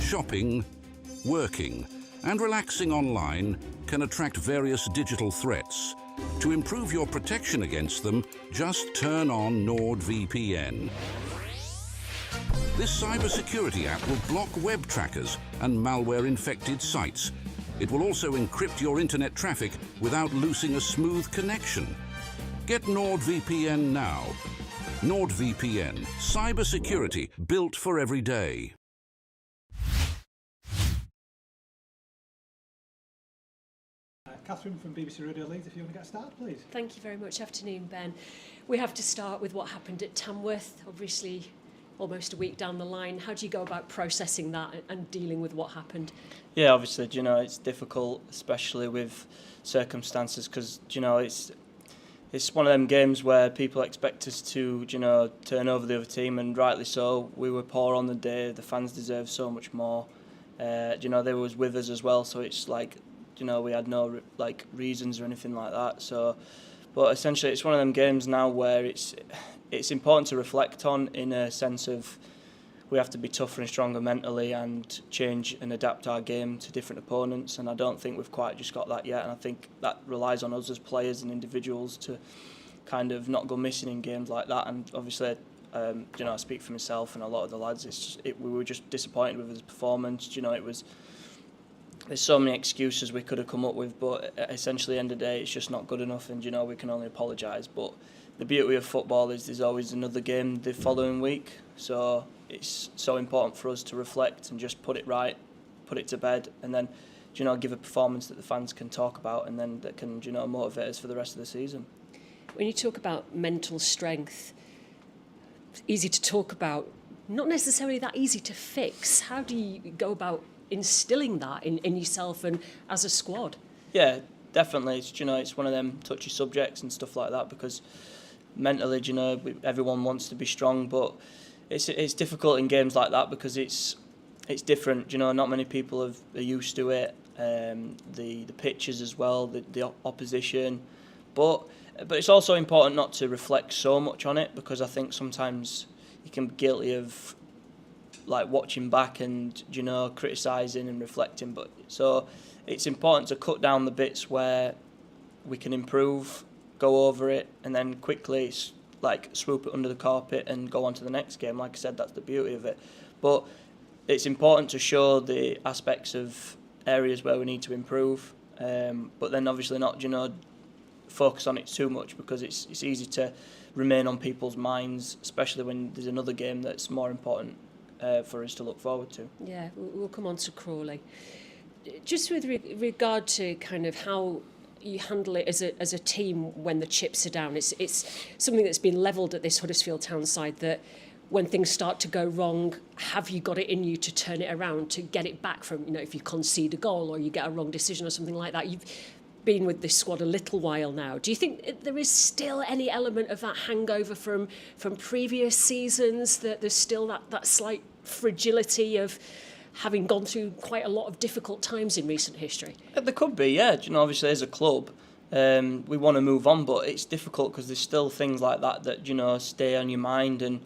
shopping, working, and relaxing online can attract various digital threats. To improve your protection against them, just turn on NordVPN. This cybersecurity app will block web trackers and malware-infected sites. It will also encrypt your internet traffic without losing a smooth connection. Get NordVPN now. NordVPN, cybersecurity built for every day. Catherine from BBC Radio Leeds, if you want to get started, please. Thank you very much. Afternoon, Ben. We have to start with what happened at Tamworth, obviously almost a week down the line. How do you go about processing that and dealing with what happened? Yeah, obviously, it's difficult, especially with circumstances, because, it's one of them games where people expect us to, turn over the other team, and rightly so. We were poor on the day. The fans deserve so much more. They was with us as well, so it's like, we had no reasons or anything like that. So, but essentially, it's one of them games now where it's important to reflect on, in a sense of we have to be tougher and stronger mentally and change and adapt our game to different opponents. And I don't think we've quite just got that yet. And I think that relies on us as players and individuals to kind of not go missing in games like that. And obviously, I speak for myself and a lot of the lads. We were just disappointed with his performance. There's so many excuses we could have come up with, but essentially, at the end of the day, it's just not good enough, and we can only apologise. But the beauty of football is there's always another game the following week, so it's so important for us to reflect and just put it right, put it to bed, and then give a performance that the fans can talk about, and then that can motivate us for the rest of the season. When you talk about mental strength, it's easy to talk about, not necessarily that easy to fix. How do you go about instilling that in yourself and as a squad? Yeah, definitely. It's one of them touchy subjects and stuff like that, because mentally, everyone wants to be strong, but it's difficult in games like that because it's different. Not many people are used to it. The pitches as well, the opposition, but it's also important not to reflect so much on it, because I think sometimes you can be guilty of watching back and criticising and reflecting, but so it's important to cut down the bits where we can improve, go over it, and then quickly swoop it under the carpet and go on to the next game. Like I said, that's the beauty of it. But it's important to show the aspects of areas where we need to improve, but then obviously not focus on it too much, because it's easy to remain on people's minds, especially when there's another game that's more important for us to look forward to. Yeah, we'll come on to Crawley. Just with regard to kind of how you handle it as a team when the chips are down, it's something that's been levelled at this Huddersfield Town side, that when things start to go wrong, have you got it in you to turn it around, to get it back from, if you concede a goal or you get a wrong decision or something like that? You've been with this squad a little while now. Do you think there is still any element of that hangover from previous seasons, that there's still that slight fragility of having gone through quite a lot of difficult times in recent history? There could be, yeah. Obviously as a club, we want to move on, but it's difficult because there's still things like that stay on your mind, and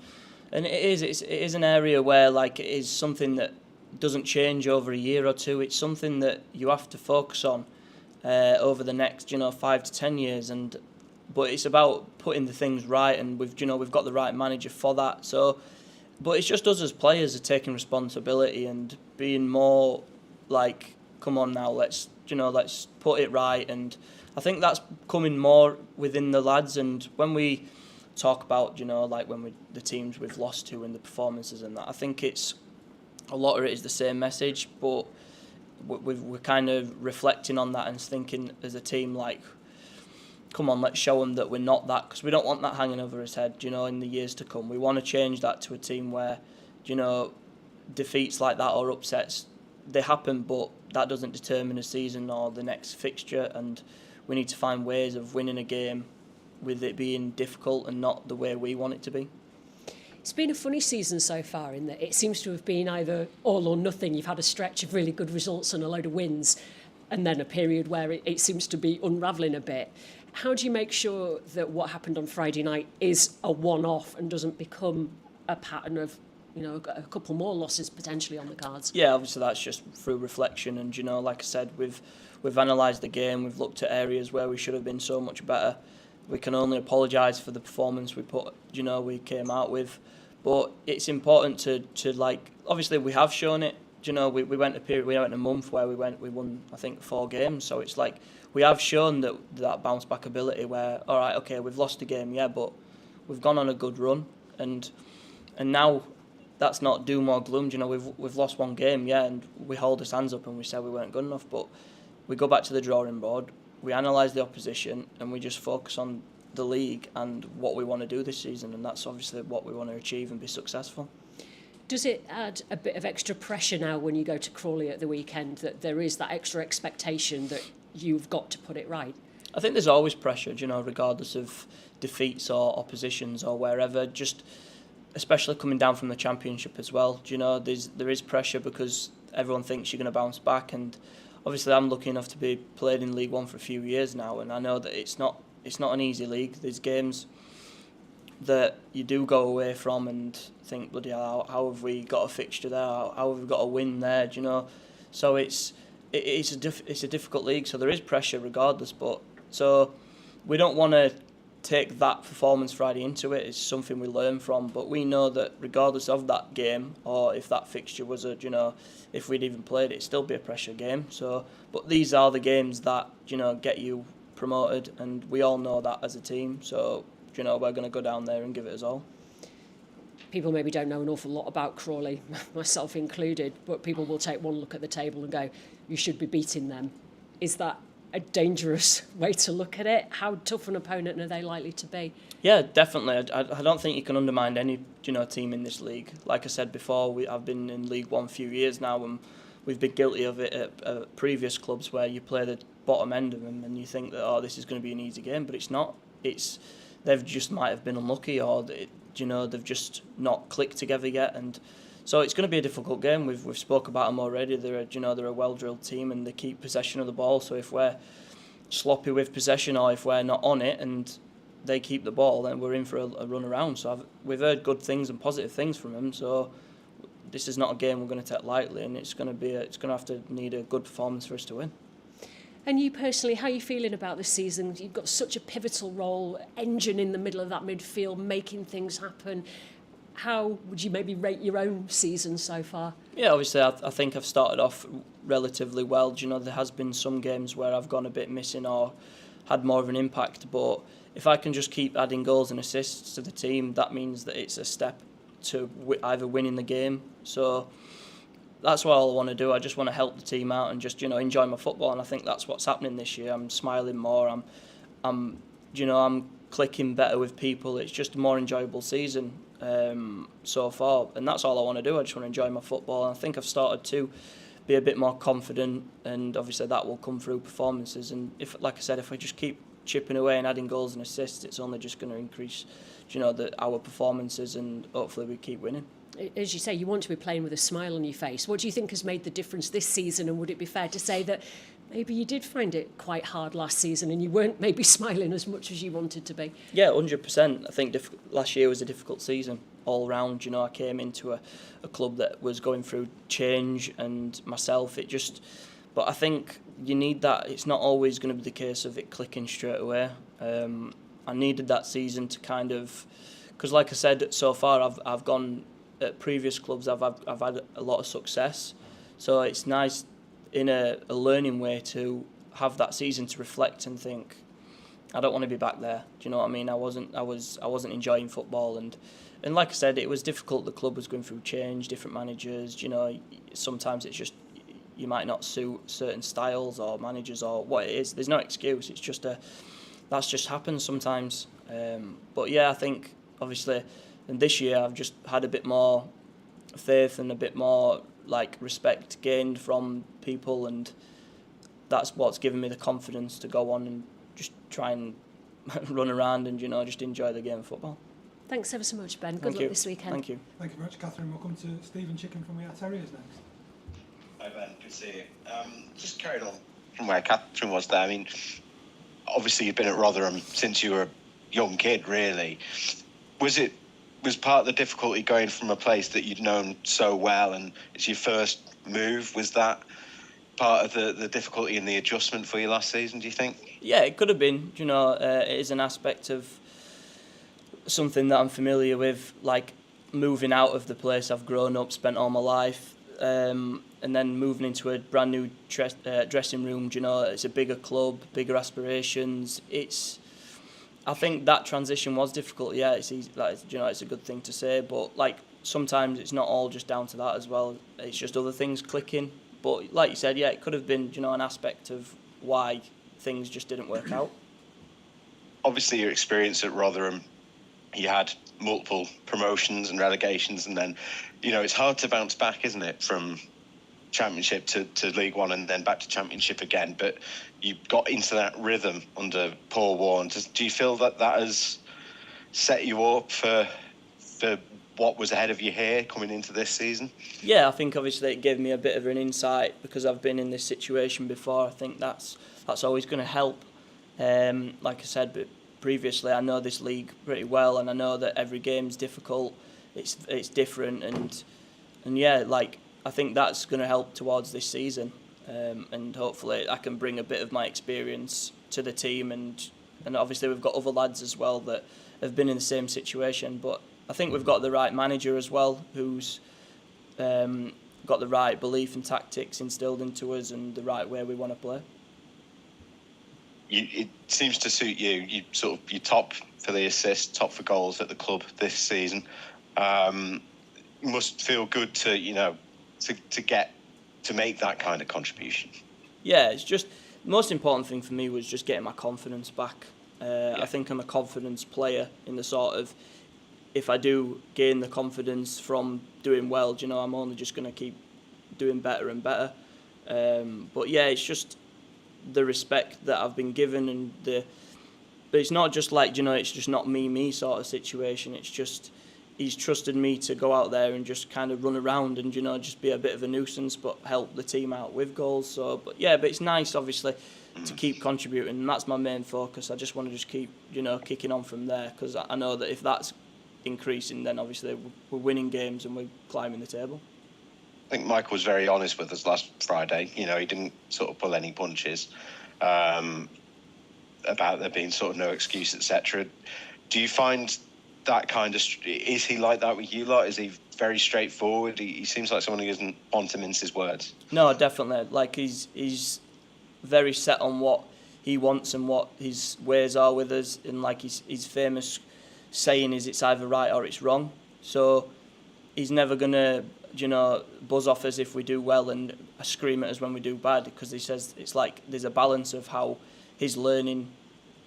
it is an area where it is something that doesn't change over a year or two. It's something that you have to focus on over the next 5 to 10 years, but it's about putting the things right, and we've got the right manager for that. So, but it's just us as players are taking responsibility and being more come on now, let's put it right. And I think that's coming more within the lads. And when we talk about the teams we've lost to and the performances and that, I think it's a lot of it is the same message, but we're kind of reflecting on that and thinking as a team, come on, let's show them that we're not that, because we don't want that hanging over his head, in the years to come. We want to change that to a team where, defeats like that or upsets, they happen, but that doesn't determine a season or the next fixture, and we need to find ways of winning a game with it being difficult and not the way we want it to be. It's been a funny season so far in that it seems to have been either all or nothing. You've had a stretch of really good results and a load of wins, and then a period where it seems to be unravelling a bit. How do you make sure that what happened on Friday night is a one-off and doesn't become a pattern of a couple more losses potentially on the cards. Yeah, obviously that's just through reflection, and like I said, we've analysed the game, we've looked at areas where we should have been so much better. We can only apologise for the performance we came out with, but it's important to like, obviously we have shown it. We went a month where we won I think 4 games, so it's like we have shown that bounce back ability where, all right, okay, we've lost a game, yeah, but we've gone on a good run, and now that's not doom or gloom. We've lost 1 game, yeah, and we hold our hands up and we said we weren't good enough, but we go back to the drawing board, we analyse the opposition, and we just focus on the league and what we want to do this season, and that's obviously what we want to achieve and be successful. Does it add a bit of extra pressure now when you go to Crawley at the weekend, that there is that extra expectation that you've got to put it right? I think there's always pressure, regardless of defeats or oppositions or wherever, just especially coming down from the Championship as well. There is pressure because everyone thinks you're going to bounce back, and obviously I'm lucky enough to be played in League One for a few years now, and I know that it's not an easy league. There's games that you do go away from and think, bloody hell, how have we got a fixture there? How have we got a win there? So it's a difficult league. So there is pressure regardless. But so we don't want to take that performance Friday into it. It's something we learn from. But we know that regardless of that game, or if that fixture was if we'd even played it, it'd still be a pressure game. So, but these are the games that get you promoted, and we all know that as a team. So we're going to go down there and give it us all. People maybe don't know an awful lot about Crawley, myself included, but people will take one look at the table and go, you should be beating them. Is that a dangerous way to look at it? How tough an opponent are they likely to be? Yeah, definitely. I don't think you can undermine any team in this league. Like I said before, I've been in League One a few years now, and we've been guilty of it at previous clubs where you play the bottom end of them and you think that, this is going to be an easy game, but it's not. They've just might have been unlucky, or they've just not clicked together yet, and so it's going to be a difficult game. We've spoke about them already. They're a well-drilled team, and they keep possession of the ball. So if we're sloppy with possession, or if we're not on it and they keep the ball, then we're in for a run around. So we've heard good things and positive things from them. So this is not a game we're going to take lightly, and it's going to have to need a good performance for us to win. And you personally, how are you feeling about this season? You've got such a pivotal role, engine in the middle of that midfield, making things happen. How would you maybe rate your own season so far? Yeah, obviously I think I've started off relatively well. There has been some games where I've gone a bit missing or had more of an impact, but if I can just keep adding goals and assists to the team, that means that it's a step to either winning the game. So that's what I want to do. I just want to help the team out and just enjoy my football, and I think that's what's happening this year. I'm smiling more. I'm clicking better with people. It's just a more enjoyable season so far, and that's all I want to do. I just want to enjoy my football, and I think I've started to be a bit more confident, and obviously that will come through performances. And if I just keep chipping away and adding goals and assists, it's only just going to increase our performances, and hopefully we keep winning. As you say, you want to be playing with a smile on your face. What do you think has made the difference this season, and would it be fair to say that maybe you did find it quite hard last season and you weren't maybe smiling as much as you wanted to be? Yeah, 100%. I think last year was a difficult season all round. I came into a club that was going through change, and myself, but I think you need that. It's not always going to be the case of it clicking straight away. I needed that season to because like I said, so far I've gone at previous clubs, I've had a lot of success, so it's nice in a learning way to have that season to reflect and think, I don't want to be back there. Do you know what I mean? I wasn't enjoying football, and like I said, it was difficult. The club was going through change, different managers. Sometimes it's just you might not suit certain styles or managers or what it is. There's no excuse. It's just that's just happens sometimes. But yeah, I think obviously. And this year I've just had a bit more faith and a bit more respect gained from people, and that's what's given me the confidence to go on and just try and run around and just enjoy the game of football. Thanks ever so much, Ben. Good luck this weekend. Thank you. Thank you very much, Catherine. We'll come to Stephen Chicken from We Are Terriers next. Hi Ben, good to see you. Just carried on from where Catherine was there. I mean, obviously you've been at Rotherham since you were a young kid, really. Was it was part of the difficulty going from a place that you'd known so well and it's your first move? Was that part of the difficulty in the adjustment for you last season, do you think? Yeah, it could have been. It is an aspect of something that I'm familiar with, like moving out of the place I've grown up, spent all my life, and then moving into a brand new dressing room. It's a bigger club, bigger aspirations. I think that transition was difficult. Yeah, it's easy, it's a good thing to say, but like sometimes it's not all just down to that as well. It's just other things clicking. But like you said, yeah, it could have been, an aspect of why things just didn't work out. Obviously, your experience at Rotherham, you had multiple promotions and relegations, and then, it's hard to bounce back, isn't it, from Championship to League One and then back to Championship again. But you got into that rhythm under Paul Warne. Do you feel that has set you up for what was ahead of you here coming into this season? Yeah, I think obviously it gave me a bit of an insight because I've been in this situation before. I think that's always going to help. Like I said, but previously I know this league pretty well, and I know that every game's difficult. It's different, and yeah, like I think that's going to help towards this season, and hopefully I can bring a bit of my experience to the team, and obviously we've got other lads as well that have been in the same situation, but I think we've got the right manager as well, who's got the right belief and tactics instilled into us and the right way we want to play. It seems to suit you. You're top for the assists, top for goals at the club this season. Must feel good to to make that kind of contribution. Yeah, it's just the most important thing for me was just getting my confidence back. I think I'm a confidence player in the sort of, if I do gain the confidence from doing well, I'm only just going to keep doing better and better. But yeah, it's just the respect that I've been given, and but it's not just like, it's just not me sort of situation. It's just he's trusted me to go out there and just kind of run around and just be a bit of a nuisance, but help the team out with goals. So, but it's nice obviously to keep contributing, and that's my main focus. I just want to just keep kicking on from there, because I know that if that's increasing, then obviously we're winning games and we're climbing the table. I think Michael was very honest with us last Friday. He didn't sort of pull any punches about there being sort of no excuse, etc. Do you find that kind of... Is he like that with you lot? Is he very straightforward? He seems like someone who doesn't want to mince his words. No, definitely. Like he's very set on what he wants and what his ways are with us, and like his famous saying is, it's either right or it's wrong. So he's never gonna buzz off us if we do well and scream at us when we do bad, because he says it's like there's a balance of how his learning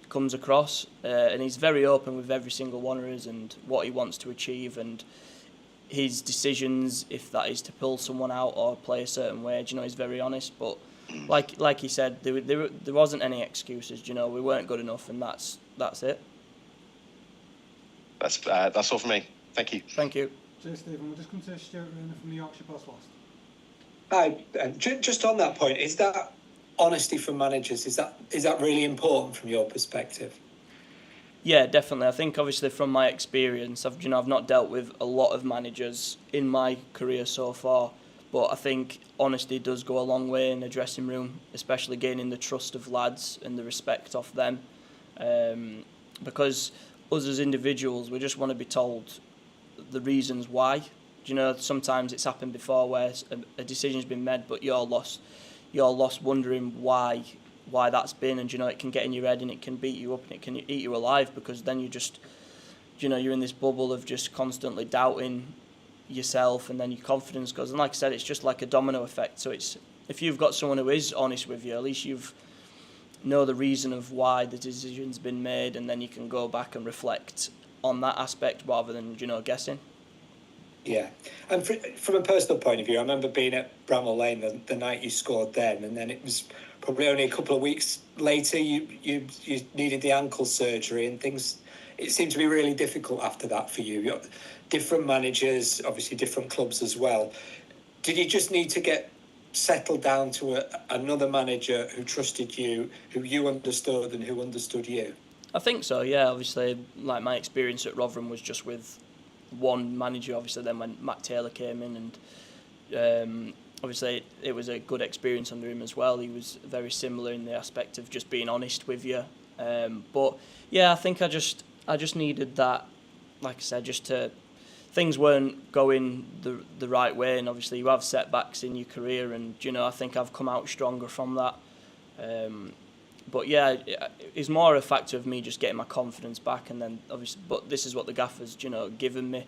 comes across, and he's very open with every single one of us and what he wants to achieve, and his decisions, if that is to pull someone out or play a certain way, he's very honest. But like he said, there wasn't any excuses. We weren't good enough, and that's it. That's all from me. Thank you. Thank you. Cheers, Stephen. We'll just come to Stuart Rayner from the Yorkshire Post Lost. Hi, just on that point, is that honesty from managers, is that really important from your perspective? Yeah, definitely. I think obviously from my experience, I've not dealt with a lot of managers in my career so far, but I think honesty does go a long way in a dressing room, especially gaining the trust of lads and the respect of them, because us as individuals, we just want to be told the reasons why. Sometimes it's happened before where a decision's been made, but you're lost wondering why that's been, and it can get in your head and it can beat you up and it can eat you alive, because then you just you're in this bubble of just constantly doubting yourself, and then your confidence goes, and like I said, it's just like a domino effect. So it's, if you've got someone who is honest with you, at least you've know the reason of why the decision's been made, and then you can go back and reflect on that aspect rather than guessing. Yeah, and from a personal point of view, I remember being at Bramall Lane the night you scored then, and then it was probably only a couple of weeks later you needed the ankle surgery, and things, it seemed to be really difficult after that for you. You're different managers, obviously different clubs as well. Did you just need to get settled down to another manager who trusted you, who you understood and who understood you? I think so, yeah. Obviously, like my experience at Rotherham was just with one manager. Obviously, then when Matt Taylor came in, and obviously it was a good experience under him as well. He was very similar in the aspect of just being honest with you. But yeah, I think I just needed that, like I said, just to. Things weren't going the right way, and obviously you have setbacks in your career, and I think I've come out stronger from that. But yeah, it's more a factor of me just getting my confidence back, and then obviously, but this is what the gaffer's given me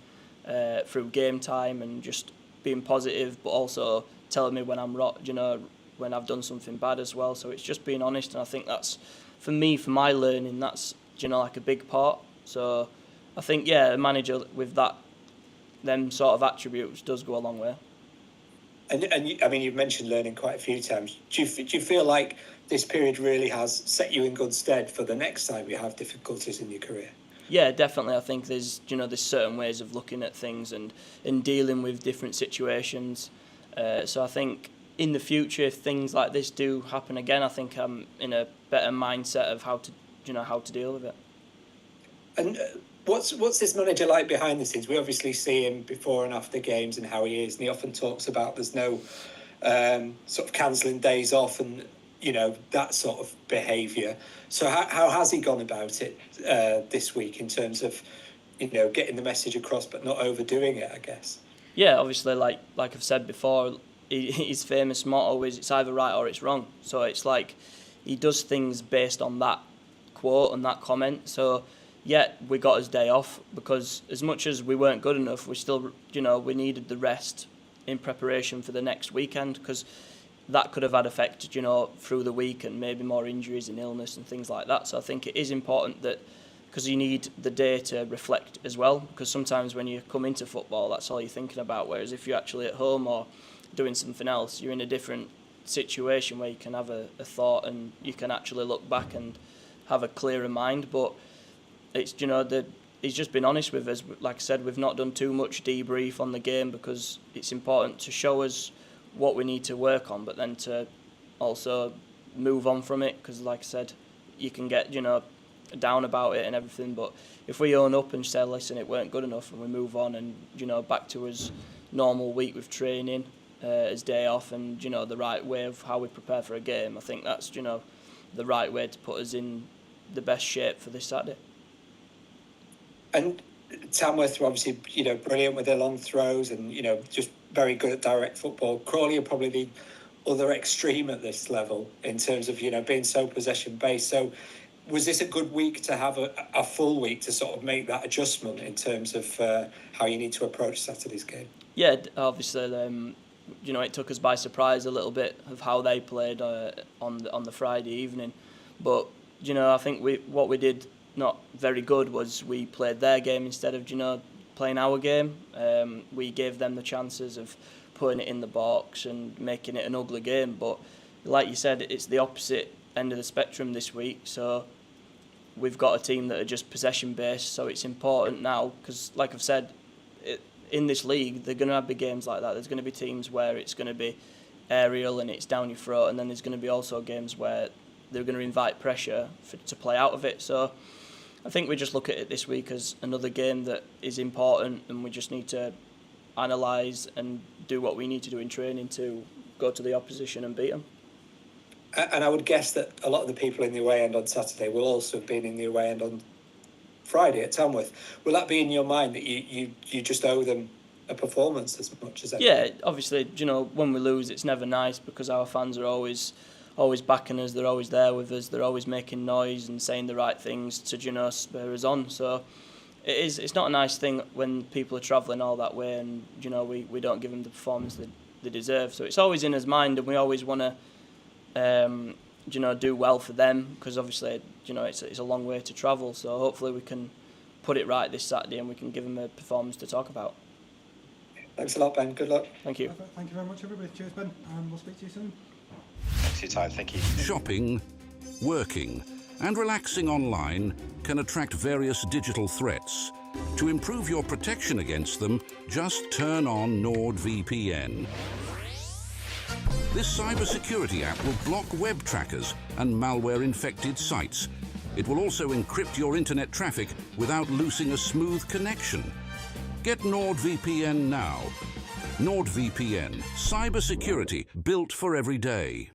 through game time, and just being positive, but also telling me when I'm when I've done something bad as well. So it's just being honest, and I think that's for me, for my learning, that's like a big part. So I think a manager with them sort of attributes does go a long way. And I mean, you've mentioned learning quite a few times. Do you feel like this period really has set you in good stead for the next time you have difficulties in your career? Yeah, definitely. I think there's there's certain ways of looking at things and dealing with different situations. So I think in the future, if things like this do happen again, I think I'm in a better mindset of how to deal with it. And what's this manager like behind the scenes? We obviously see him before and after games and how he is, and he often talks about there's no sort of cancelling days off and that sort of behaviour. So how has he gone about it this week in terms of getting the message across but not overdoing it, I guess? Yeah, obviously, like I've said before, his famous motto is it's either right or it's wrong. So it's like he does things based on that quote and that comment. So yet we got his day off because as much as we weren't good enough, we still, we needed the rest in preparation for the next weekend, because that could have had effect, through the week, and maybe more injuries and illness and things like that. So I think it is important that, because you need the day to reflect as well, because sometimes when you come into football, that's all you're thinking about, whereas if you're actually at home or doing something else, you're in a different situation where you can have a thought and you can actually look back and have a clearer mind. But it's he's just been honest with us. Like I said, we've not done too much debrief on the game because it's important to show us what we need to work on, but then to also move on from it, because like I said, you can get down about it and everything, but if we own up and say, listen, it weren't good enough, and we move on and back to his normal week with training, his day off, and the right way of how we prepare for a game, I think that's the right way to put us in the best shape for this Saturday. And Tamworth were obviously, brilliant with their long throws and, just very good at direct football. Crawley are probably the other extreme at this level in terms of, being so possession-based. So was this a good week to have a full week to sort of make that adjustment in terms of how you need to approach Saturday's game? Yeah, obviously, it took us by surprise a little bit of how they played on the Friday evening. But, I think what we did not very good was we played their game instead of playing our game. We gave them the chances of putting it in the box and making it an ugly game, but like you said, it's the opposite end of the spectrum this week. So we've got a team that are just possession based, so it's important now, because like I've said, in this league they're going to have big games like that. There's going to be teams where it's going to be aerial and it's down your throat, and then there's going to be also games where they're going to invite pressure to play out of it. So I think we just look at it this week as another game that is important, and we just need to analyse and do what we need to do in training to go to the opposition and beat them. And I would guess that a lot of the people in the away end on Saturday will also have been in the away end on Friday at Tamworth. Will that be in your mind that you just owe them a performance as much as anything? Yeah, obviously, when we lose, it's never nice, because our fans are always backing us, they're always there with us, they're always making noise and saying the right things to spur us on. So it's not a nice thing when people are travelling all that way and we don't give them the performance that they deserve. So it's always in his mind, and we always want to do well for them, because obviously it's a long way to travel. So hopefully we can put it right this Saturday and we can give them a performance to talk about. Thanks a lot, Ben. Good luck. Thank you. Perfect. Thank you very much, everybody. Cheers, Ben, and we'll speak to you soon. Thanks for your time. Thank you. Shopping, working, and relaxing online can attract various digital threats. To improve your protection against them, just turn on NordVPN. This cybersecurity app will block web trackers and malware-infected sites. It will also encrypt your internet traffic without losing a smooth connection. Get NordVPN now. NordVPN, cybersecurity built for every day.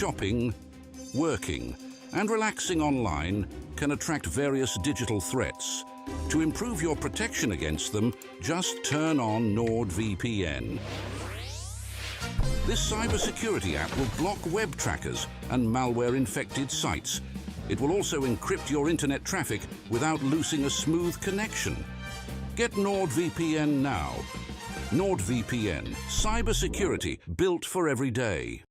Shopping, working, and relaxing online can attract various digital threats. To improve your protection against them, just turn on NordVPN. This cybersecurity app will block web trackers and malware-infected sites. It will also encrypt your internet traffic without losing a smooth connection. Get NordVPN now. NordVPN, cybersecurity built for every day.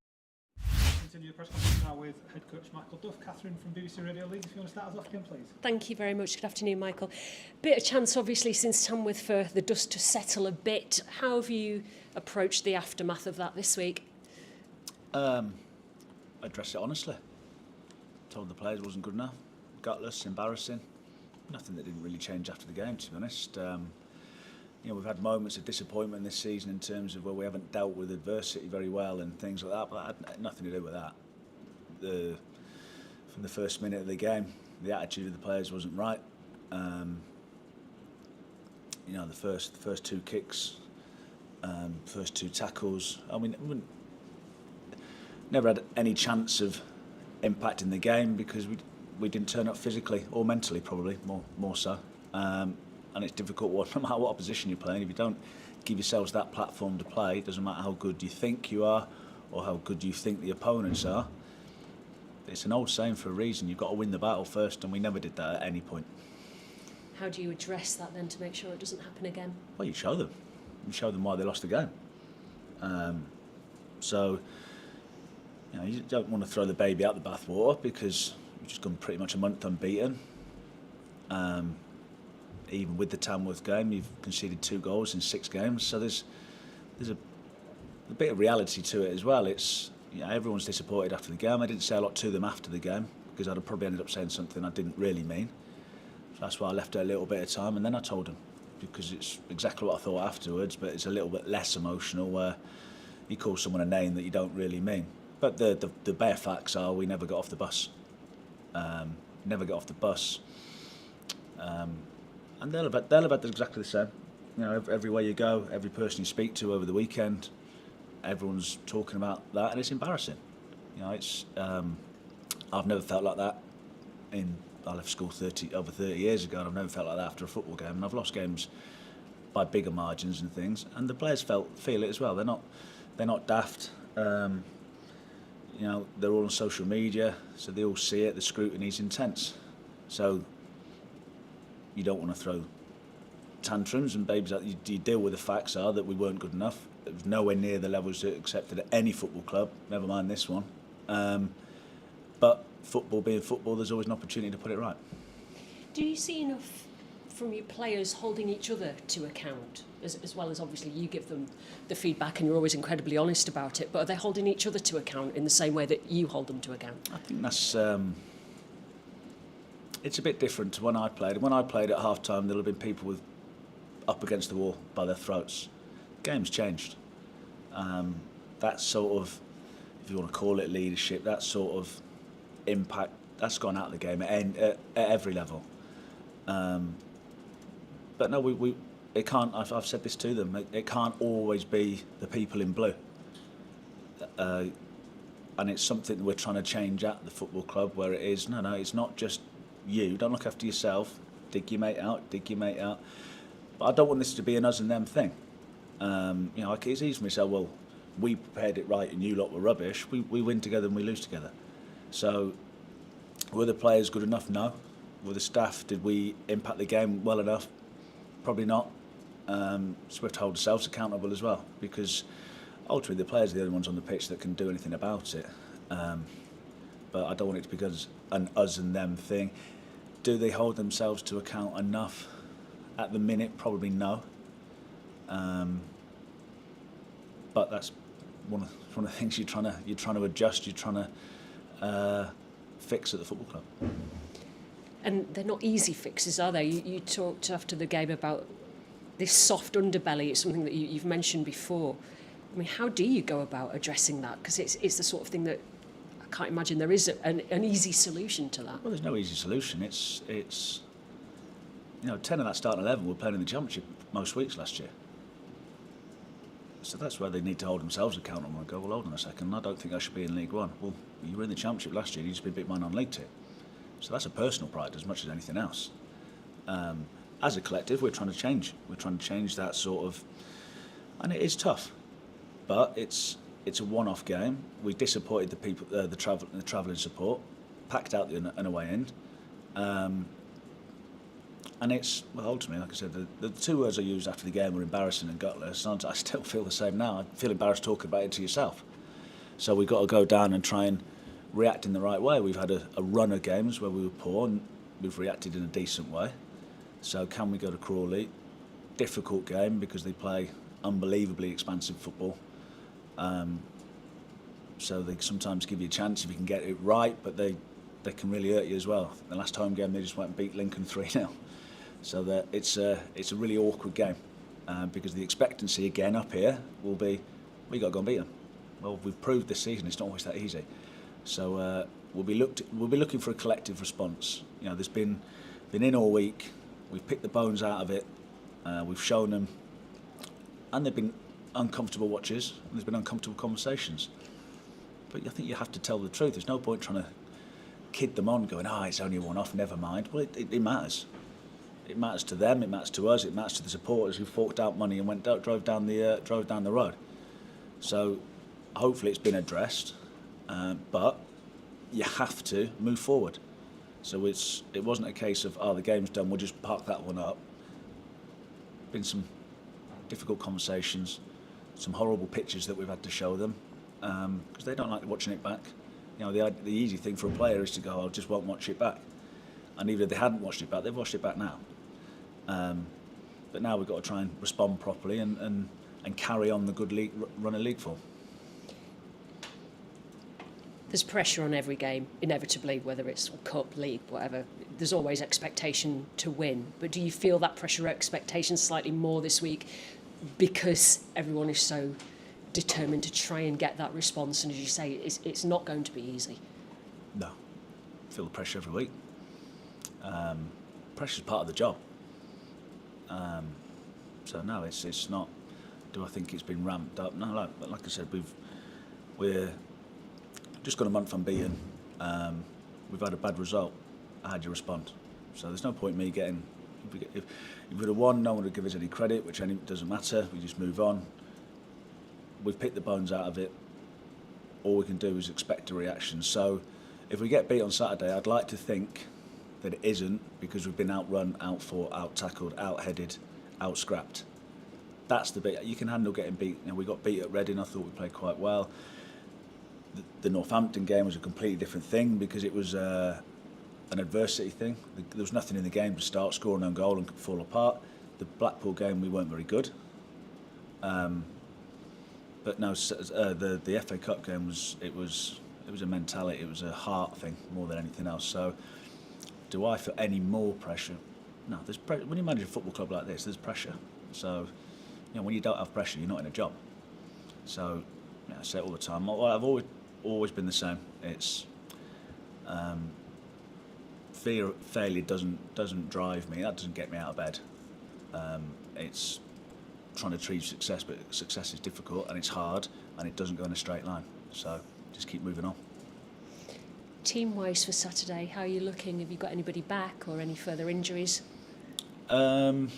Continue the press conference now with head coach Michael Duff. Catherine from BBC Radio Leeds, if you want to start us off again, please. Thank you very much. Good afternoon, Michael. Bit of chance, obviously, since Tamworth for the dust to settle a bit. How have you approached the aftermath of that this week? Addressed it honestly. Told the players it wasn't good enough. Gutless, embarrassing. Nothing that didn't really change after the game, to be honest. You know, we've had moments of disappointment this season in terms of where we haven't dealt with adversity very well and things like that, but that had nothing to do with that. From the first minute of the game, the attitude of the players wasn't right. You know, the first two kicks, first two tackles. I mean, we never had any chance of impacting the game because we didn't turn up physically or mentally, probably more so. And it's difficult no matter what opposition you're playing. If you don't give yourselves that platform to play, it doesn't matter how good you think you are or how good you think the opponents are, it's an old saying for a reason. You've got to win the battle first, and we never did that at any point. How do you address that then to make sure it doesn't happen again? Well, you show them. You show them why they lost the game. So, you don't want to throw the baby out the bathwater because you've just gone pretty much a month unbeaten. Even with the Tamworth game, you've conceded 2 goals in 6 games. So there's a bit of reality to it as well. It's everyone's disappointed after the game. I didn't say a lot to them after the game because I'd have probably ended up saying something I didn't really mean. So that's why I left it a little bit of time, and then I told them because it's exactly what I thought afterwards, but it's a little bit less emotional where you call someone a name that you don't really mean. But the bare facts are we never got off the bus. Never got off the bus. And they'll have had exactly the same. Everywhere you go, every person you speak to over the weekend, everyone's talking about that, and it's embarrassing. It's I've never felt like that. I left school over 30 years ago, and I've never felt like that after a football game. And I've lost games by bigger margins and things, and the players feel it as well. They're not daft. They're all on social media, so they all see it. The scrutiny's intense, so you don't want to throw tantrums and babies out. You deal with the facts are that we weren't good enough. It was nowhere near the levels accepted at any football club, never mind this one. But football being football, there's always an opportunity to put it right. Do you see enough from your players holding each other to account, as well as obviously you give them the feedback and you're always incredibly honest about it, but are they holding each other to account in the same way that you hold them to account? I think that's... it's a bit different to when I played. When I played at half-time, there'll have been people up against the wall by their throats. Game's changed. That sort of, if you want to call it leadership, that sort of impact, that's gone out of the game at every level. But no, it can't. I've said this to them. It can't always be the people in blue. And it's something that we're trying to change at the football club, where it is no, it's not just you. Don't look after yourself. Dig your mate out. But I don't want this to be an us and them thing. It's easy for me to say, well, we prepared it right and you lot were rubbish. We win together and we lose together. So were the players good enough? No. Were the staff, did we impact the game well enough? Probably not. So we have to hold ourselves accountable as well, because ultimately the players are the only ones on the pitch that can do anything about it. But I don't want it to be an us and them thing. Do they hold themselves to account enough? At the minute, probably no. But that's one of the things you're trying to adjust. You're trying to fix at the football club. And they're not easy fixes, are they? You talked after the game about this soft underbelly. It's something that you've mentioned before. I mean, how do you go about addressing that? Because it's the sort of thing that I can't imagine there is an easy solution to that. Well, there's no easy solution. It's 10 of that starting 11 were playing in the Championship most weeks last year. So that's where they need to hold themselves accountable and go, well, hold on a second, I don't think I should be in League One. Well, you were in the Championship last year, you just been beat by a non-league team. So that's a personal pride as much as anything else. As a collective, we're trying to change. We're trying to change that sort of... And it is tough. But it's a one-off game. We disappointed the people, the travelling support, packed out an away end. And it's, well, ultimately, like I said, the 2 words I used after the game were embarrassing and gutless. And I still feel the same now. I feel embarrassed talking about it to yourself. So we've got to go down and try and react in the right way. We've had a run of games where we were poor and we've reacted in a decent way. So can we go to Crawley? Difficult game because they play unbelievably expansive football. So they sometimes give you a chance if you can get it right, but they can really hurt you as well. The last home game they just went and beat Lincoln 3-0. So it's a really awkward game because the expectancy again up here will be, we got to go and beat them. Well, we've proved this season it's not always that easy. So we'll be looking for a collective response. There's been in all week. We've picked the bones out of it. We've shown them, and they've been uncomfortable watches. And there's been uncomfortable conversations. But I think you have to tell the truth. There's no point trying to kid them on, going, it's only a one-off, never mind. Well, it matters. It matters to them. It matters to us. It matters to the supporters who forked out money and drove down the road. So hopefully it's been addressed. But you have to move forward. So it wasn't a case of, the game's done, we'll just park that one up. Been some difficult conversations, some horrible pictures that we've had to show them, because they don't like watching it back. You know, the easy thing for a player is to go, I just won't watch it back. And even if they hadn't watched it back, they've watched it back now. But now we've got to try and respond properly and carry on the good league run of league form. There's pressure on every game, inevitably, whether it's cup, league, whatever. There's always expectation to win. But do you feel that pressure or expectation slightly more this week because everyone is so determined to try and get that response? And as you say, it's not going to be easy. No, I feel the pressure every week. Pressure's part of the job. So no, it's not. Do I think it's been ramped up? No, like I said, we're just got a month unbeaten. We've had a bad result. How do you respond? So there's no point in me getting. If we'd have won, no one would give us any credit, which doesn't matter. We just move on. We've picked the bones out of it. All we can do is expect a reaction. So if we get beat on Saturday, I'd like to think that it isn't because we've been outrun, outfought, out-tackled, out-headed, out-scrapped. That's the bit. You can handle getting beat. You know, we got beat at Reading. I thought we played quite well. The Northampton game was a completely different thing because it was an adversity thing. There was nothing in the game to start, score an own goal and fall apart. The Blackpool game, we weren't very good. But no, the FA Cup game was a mentality. It was a heart thing more than anything else. So, do I feel any more pressure? No. When you manage a football club like this, there's pressure. So, when you don't have pressure, you're not in a job. So, I say it all the time. I've always been the same. It's fear of failure doesn't drive me. That doesn't get me out of bed. It's trying to achieve success, but success is difficult and it's hard and it doesn't go in a straight line. So just keep moving on. Team-wise for Saturday, how are you looking? Have you got anybody back or any further injuries? We've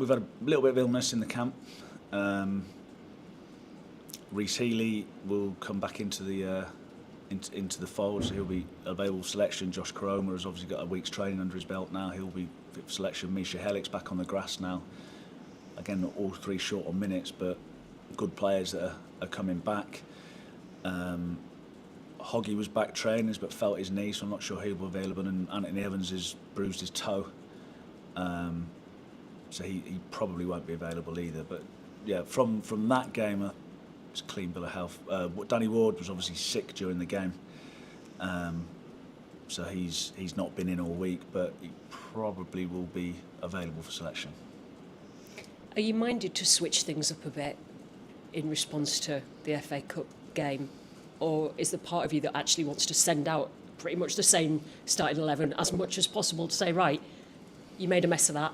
had a little bit of illness in the camp. Reece Healy will come back into the fold, so he'll be available for selection. Josh Cromer has obviously got a week's training under his belt now. He'll be fit for selection. Misha Hellick's back on the grass now. Again, not all three short on minutes, but good players that are coming back. Hoggy was back training, but felt his knee, so I'm not sure he'll be available. And Anthony Evans has bruised his toe, so he probably won't be available either. But yeah, from that game, it's a clean bill of health. Danny Ward was obviously sick during the game, so he's not been in all week, but he probably will be available for selection. Are you minded to switch things up a bit in response to the FA Cup game, or is there part of you that actually wants to send out pretty much the same starting 11 as much as possible to say, right, you made a mess of that,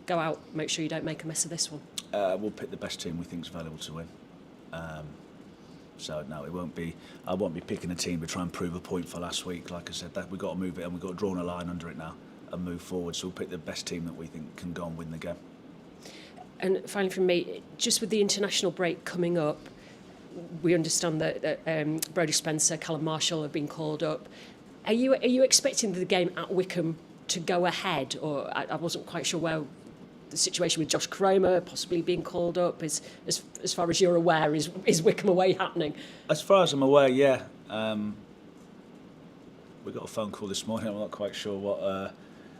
go out, make sure you don't make a mess of this one? We'll pick the best team we think is available to win. So no, I won't be picking a team to try and prove a point for last week. Like I said, that we've got to move it and we've got to draw a line under it now and move forward. So we'll pick the best team that we think can go and win the game. And finally from me, just with the international break coming up, we understand that Brodie Spencer, Callum Marshall have been called up. Are you expecting the game at Wycombe to go ahead? Or I wasn't quite sure where the situation with Josh Cromer possibly being called up is, as far as you're aware, is Wycombe away happening? As far as I'm aware, yeah. We got a phone call this morning. I'm not quite sure what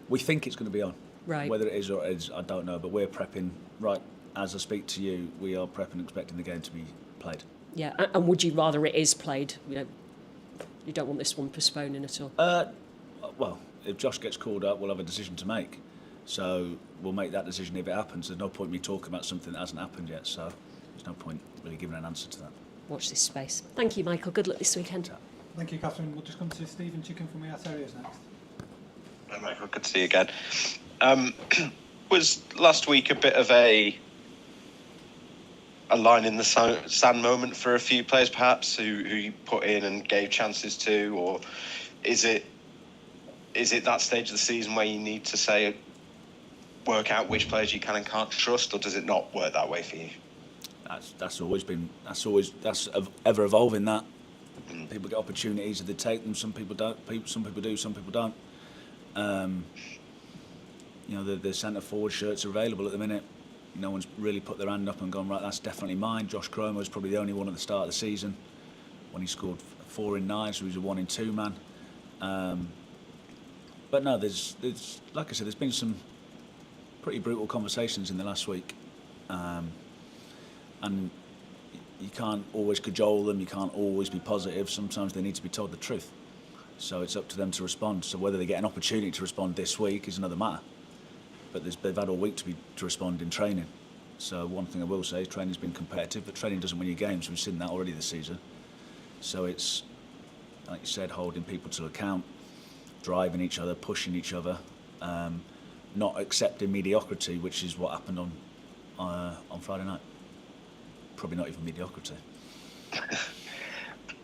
we think it's going to be on. Right. Whether it is or it is, I don't know. But we're prepping. Right as I speak to you, we are prepping, expecting the game to be played. Yeah, and would you rather it is played? You don't want this one postponing at all. Well, if Josh gets called up, we'll have a decision to make. So we'll make that decision if it happens. There's no point in me talking about something that hasn't happened yet. So there's no point really giving an answer to that. Watch this space. Thank you, Michael. Good luck this weekend. Thank you, Catherine. We'll just come to Stephen Chicken from ES Areas next. Hi, Michael. Good to see you again. Was last week a bit of a line in the sand moment for a few players, perhaps, who you put in and gave chances to, or is it that stage of the season where you need to work out which players you can and can't trust, or does it not work that way for you? That's ever evolving. That people get opportunities, if they take them. Some people don't. Some people do. Some people don't. The centre forward shirts are available at the minute. No one's really put their hand up and gone, right, that's definitely mine. Josh Cromer was probably the only one at the start of the season when he scored 4 in 9, so he was a 1 in 2 man. But no, there's like I said, there's been some pretty brutal conversations in the last week, and you can't always cajole them. You can't always be positive. Sometimes they need to be told the truth. So it's up to them to respond. So whether they get an opportunity to respond this week is another matter. But they've had all week to respond in training. So one thing I will say is training's been competitive, but training doesn't win you games. We've seen that already this season. So it's, like you said, holding people to account, driving each other, pushing each other, not accepting mediocrity, which is what happened on Friday night. Probably not even mediocrity.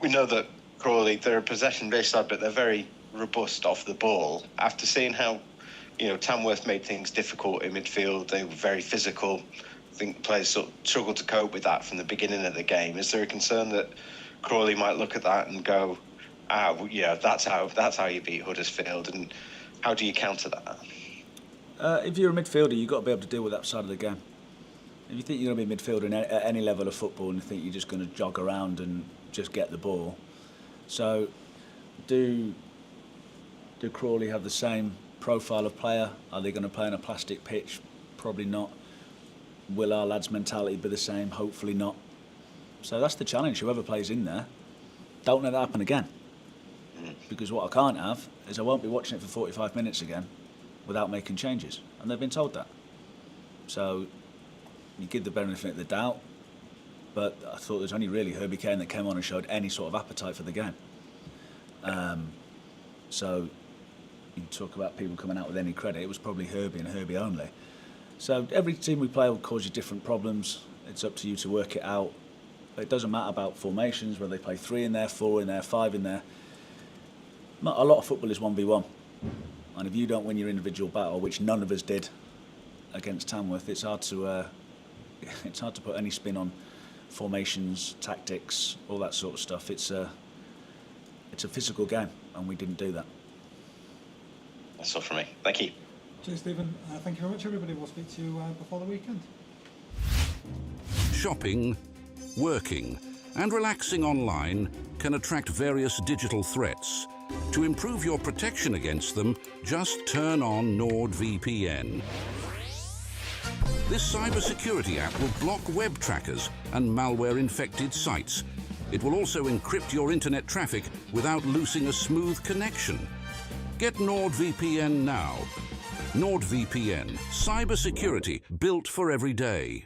We know that Crawley, they're a possession-based side, but they're very robust off the ball. After seeing how, Tamworth made things difficult in midfield, they were very physical. I think players sort of struggled to cope with that from the beginning of the game. Is there a concern that Crawley might look at that and go, that's how you beat Huddersfield, and how do you counter that? If you're a midfielder, you've got to be able to deal with that side of the game. If you think you're going to be a midfielder at any level of football and you think you're just going to jog around and just get the ball, so do Crawley have the same profile of player? Are they going to play on a plastic pitch? Probably not. Will our lads' mentality be the same? Hopefully not. So that's the challenge. Whoever plays in there, don't let that happen again. Because what I can't have is I won't be watching it for 45 minutes again without making changes. And they've been told that. So you give the benefit of the doubt. But I thought there's only really Herbie Kane that came on and showed any sort of appetite for the game. So you talk about people coming out with any credit, it was probably Herbie and Herbie only. So every team we play will cause you different problems. It's up to you to work it out. But it doesn't matter about formations, whether they play 3 in there, 4 in there, 5 in there. A lot of football is 1v1. And if you don't win your individual battle, which none of us did against Tamworth, it's hard to put any spin on formations, tactics, all that sort of stuff. It's a physical game, and we didn't do that. That's all from me. Thank you. Cheers, Stephen. Thank you very much, everybody. We'll speak to you before the weekend. Shopping, working, and relaxing online can attract various digital threats. To improve your protection against them, just turn on NordVPN. This cybersecurity app will block web trackers and malware-infected sites. It will also encrypt your internet traffic without losing a smooth connection. Get NordVPN now. NordVPN, cybersecurity built for every day.